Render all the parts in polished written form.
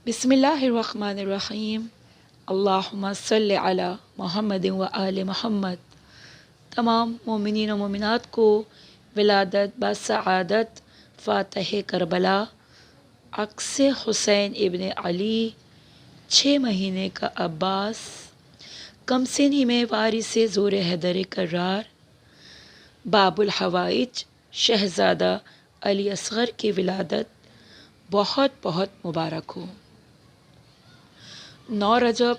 बिस्मिल्लाहिर्रहमानिर्रहीम। अल्लाहुम्मा सल्लि अला मुहम्मद व आले मोहम्मद। तमाम मोमिनीन व मोमिनात को विलादत बसआदत फ़ातह करबला अक्स हुसैन इब्न अली 6 महीने का अब्बास कमसिनी में वारिस ज़ोर हैदर करार बाबुल हवाइज शहज़ादा अली असगर की विलादत बहुत बहुत मुबारक हो। 9 रजब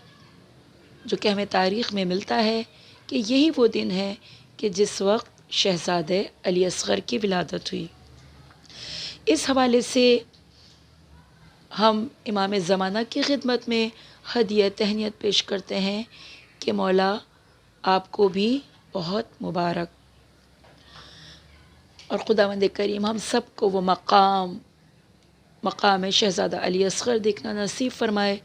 जो कि हमें तारीख़ में मिलता है कि यही वो दिन है कि जिस वक्त शहज़ादे अली असगर की विलादत हुई। इस हवाले से हम इमाम ज़माना की खिदमत में हदिया तहनीत पेश करते हैं कि मौला आपको भी बहुत मुबारक, और खुदावंद करीम हम सब को वो मकाम शहज़ादा अली असगर देखना नसीब फरमाए।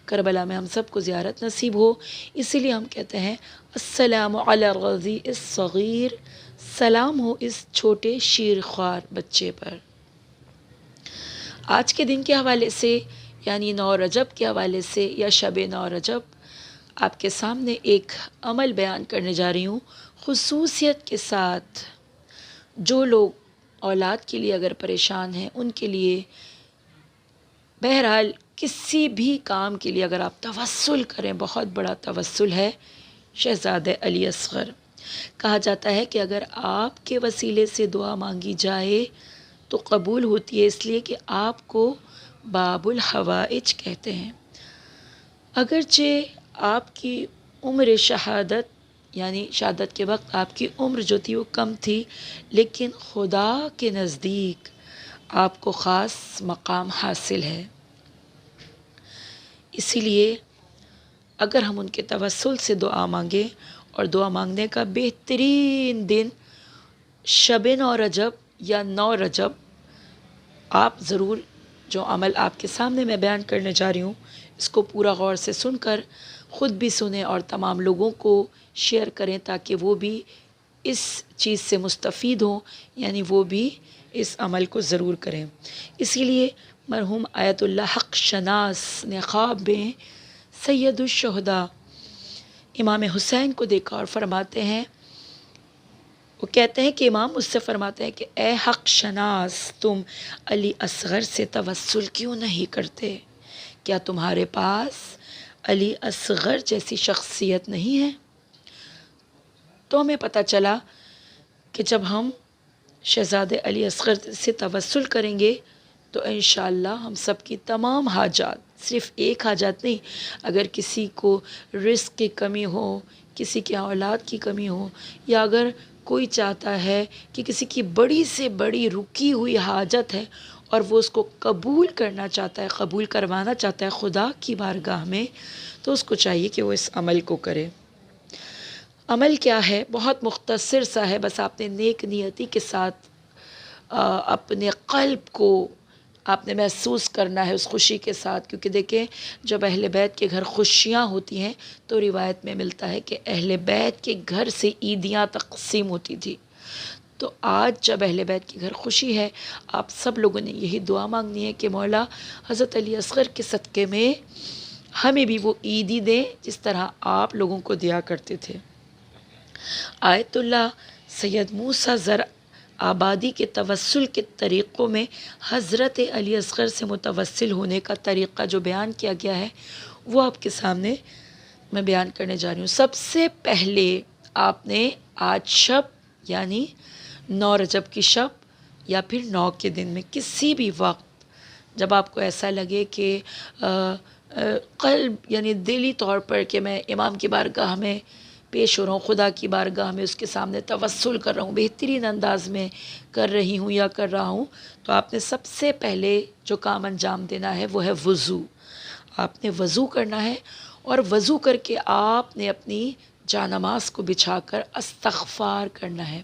करबला में हम सब को ज़ियारत नसीब हो। इसीलिए हम कहते हैं अस्सलामु अला ग़ज़ी इस सग़ीर, सलाम हो इस छोटे शीर ख्वार बच्चे पर। आज के दिन के हवाले से यानी 9 रजब के हवाले से या शब 9 रजब आपके सामने एक अमल बयान करने जा रही हूँ, खुसूसियत के साथ। जो लोग औलाद के लिए अगर परेशान हैं उनके लिए, बहरहाल किसी भी काम के लिए अगर आप तवस्सुल करें, बहुत बड़ा तवस्सुल है शहज़ादे अली असगर। कहा जाता है कि अगर आपके वसीले से दुआ मांगी जाए तो कबूल होती है, इसलिए कि आपको बाबुल हवाइज कहते हैं। अगरचे आपकी उम्र शहादत यानी शहादत के वक्त आपकी उम्र जो थी वो कम थी, लेकिन खुदा के नज़दीक आपको ख़ास मकाम हासिल है। इसीलिए अगर हम उनके तवस्सुल से दुआ मांगें, और दुआ मांगने का बेहतरीन दिन शब 9 रजब या 9 रजब, आप ज़रूर जो अमल आपके सामने मैं बयान करने जा रही हूँ इसको पूरा गौर से सुनकर ख़ुद भी सुने और तमाम लोगों को शेयर करें ताकि वो भी इस चीज़ से मुस्तफ़ीद हों, यानी वो भी इस अमल को ज़रूर करें। इसीलिए मरहूम आयतुल्लाह हक़ शनास ने ख्वाब में सैयदुश्शुहदा इमाम हुसैन को देखा और फरमाते हैं, वो कहते हैं कि इमाम मुझसे फरमाते हैं कि ए हक़ शनास, तुम अली असगर से तवस्सुल क्यों नहीं करते? क्या तुम्हारे पास अली असगर जैसी शख्सियत नहीं है? तो हमें पता चला कि जब हम शहज़ादे अली असगर से तवस्सुल करेंगे तो इंशाअल्लाह हम सब की तमाम हाजात, सिर्फ़ एक हाजात नहीं, अगर किसी को रिस्क की कमी हो, किसी की औलाद की कमी हो, या अगर कोई चाहता है कि किसी की बड़ी से बड़ी रुकी हुई हाजत है और वो उसको कबूल करना चाहता है, कबूल करवाना चाहता है खुदा की बारगाह में, तो उसको चाहिए कि वो इस अमल को करे। अमल क्या है? बहुत मुख्तसर सा है, बस आपने नेक नियति के साथ अपने क़ल्ब को आपने महसूस करना है उस खुशी के साथ। क्योंकि देखें, जब अहले बैत के घर खुशियाँ होती हैं तो रिवायत में मिलता है कि अहले बैत के घर से ईदियाँ तक़सीम होती थी। तो आज जब अहले बैत के घर खुशी है, आप सब लोगों ने यही दुआ मांगनी है कि मौला हज़रत अली असगर के सदक़े में हमें भी वो ईदी दें जिस तरह आप लोगों को दिया करते थे। आयतुल्लाह सैयद मूसा ज़र आबादी के तवस्सुल के तरीक़ों में हज़रत अली असगर से मुतवस्सिल होने का तरीक़ा जो बयान किया गया है वो आपके सामने मैं बयान करने जा रही हूँ। सबसे पहले आपने आज शब यानी 9 रजब की शब या फिर 9 के दिन में किसी भी वक्त जब आपको ऐसा लगे कि क़ल्ब यानी दिली तौर पर कि मैं इमाम की बारगाह में पेश हो रहा हूँ, खुदा की बारगाह में उसके सामने तवस्सुल कर रहा हूँ, बेहतरीन अंदाज में कर रही हूँ या कर रहा हूँ, तो आपने सबसे पहले जो काम अंजाम देना है वो है वज़ू। आपने वज़ू करना है और वज़ू करके आपने अपनी जानमाज़ को बिछाकर इस्तग़फ़ार करना है।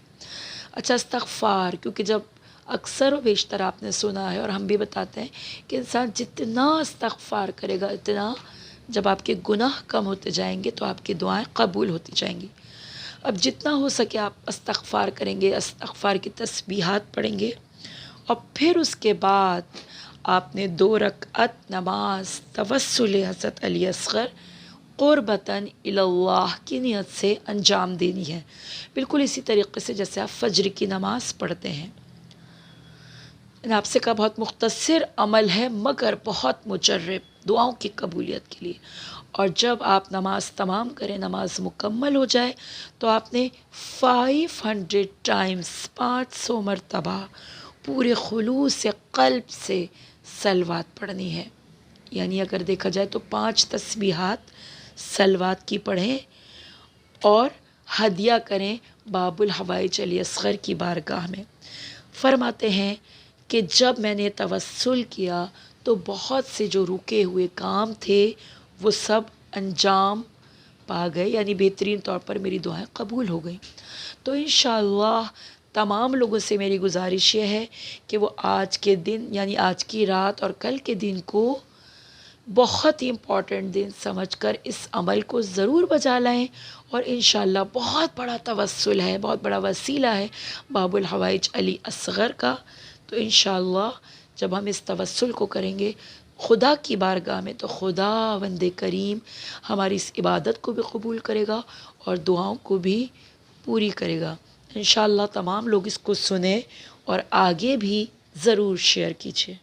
अच्छा, इस्तग़फ़ार, क्योंकि जब अक्सर व बेशतर आपने सुना है और हम भी बताते हैं कि इंसान जितना इस्तग़फ़ार करेगा इतना जब आपके गुनाह कम होते जाएंगे तो आपकी दुआएं कबूल होती जाएंगी। अब जितना हो सके आप इस्तग़फ़ार करेंगे, इस्तग़फ़ार की तस्बीहात पढ़ेंगे और फिर उसके बाद آپ نے 2 رکعت نماز توسل حضرت علی اصغر قربتاً اللہ کی نیت سے انجام دینی ہے، بالکل اسی طریقے سے جیسے آپ فجر کی نماز پڑھتے ہیں۔ آپ سے کا بہت مختصر عمل ہے مگر بہت مجرب دعاؤں کی قبولیت کے لیے۔ اور جب آپ نماز تمام کریں، نماز مکمل ہو جائے، تو آپ نے 500 ٹائمز 500 مرتبہ پورے خلوص قلب سے صلوات پڑھنی ہے۔ یعنی اگر دیکھا جائے تو 5 تسبیحات صلوات کی پڑھیں اور ہدیہ کریں باب الحوائج علی اصغر کی بارگاہ میں۔ فرماتے ہیں کہ جب میں نے توسل کیا تو بہت سے جو رکے ہوئے کام تھے وہ سب انجام پا گئے، یعنی بہترین طور پر میری دعائیں قبول ہو گئیں۔ تو انشاءاللہ تمام لوگوں سے میری گزارش یہ ہے کہ وہ آج کے دن یعنی آج کی رات اور کل کے دن کو بہت ہی امپورٹنٹ دن سمجھ کر اس عمل کو ضرور بجا لائیں، اور انشاءاللہ بہت بڑا توسل ہے، بہت بڑا وسیلہ ہے باب الحوائج علی اصغر کا۔ تو انشاءاللہ جب ہم اس توسل کو کریں گے خدا کی بارگاہ میں، تو خدا وند کریم ہماری اس عبادت کو بھی قبول کرے گا اور دعاؤں کو بھی پوری کرے گا۔ انشاءاللہ تمام لوگ اس کو سنیں اور آگے بھی ضرور شیئر کیجیے۔